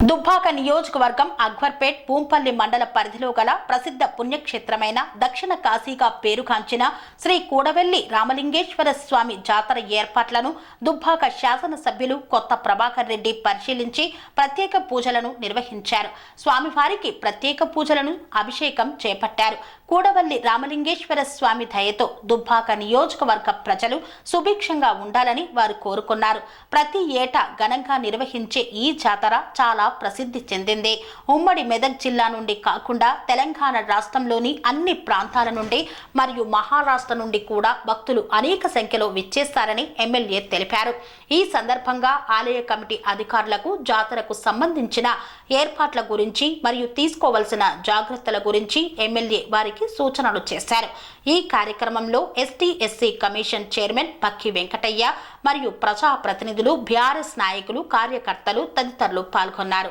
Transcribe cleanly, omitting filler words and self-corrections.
దుబ్బాక నియోజకవర్గం అక్బర్పేట్ పూంపల్లి మండల పరిధిలో గల ప్రసిద్ధ పుణ్యక్షేత్రమైన దక్షిణ కాశీగా పేరుగాంచిన శ్రీ కూడవెల్లి రామలింగేశ్వర స్వామి జాతర ఏర్పాట్లను దుబ్బాక శాసనసభ్యులు కొత్త ప్రభాకర్ రెడ్డి పరిశీలించి ప్రత్యేక పూజలను నిర్వహించారు. స్వామివారికి ప్రత్యేక పూజలను అభిషేకం చేపట్టారు. కూడవెల్లి రామలింగేశ్వర స్వామి దయతో దుబ్బాక నియోజకవర్గ ప్రజలు సుభిక్షంగా ఉండాలని వారు కోరుకున్నారు. ప్రతి ఏటా ఘనంగా నిర్వహించే ఈ జాతర చాలా ప్రసిద్ధి చెందింది. ఉమ్మడి మెదక్ జిల్లా నుండి కాకుండా తెలంగాణ రాష్ట్రంలోని అన్ని ప్రాంతాల నుండి మరియు మహారాష్ట్ర నుండి కూడా భక్తులు అనేక సంఖ్యలో విచ్చేస్తారని ఎమ్మెల్యే తెలిపారు. ఈ సందర్భంగా ఆలయ కమిటీ అధికారులకు జాతరకు సంబంధించిన ఏర్పాట్ల గురించి మరియు తీసుకోవాల్సిన జాగ్రత్తల గురించి ఎమ్మెల్యే వారికి సూచనలు చేశారు. ఈ కార్యక్రమంలో ఎస్టీ/ఎస్సీ కమిషన్ చైర్మన్ పక్కి వెంకటయ్య మరియు ప్రజాప్రతినిధులు, బీఆర్ఎస్ నాయకులు, కార్యకర్తలు తదితరులు పాల్గొన్నారు.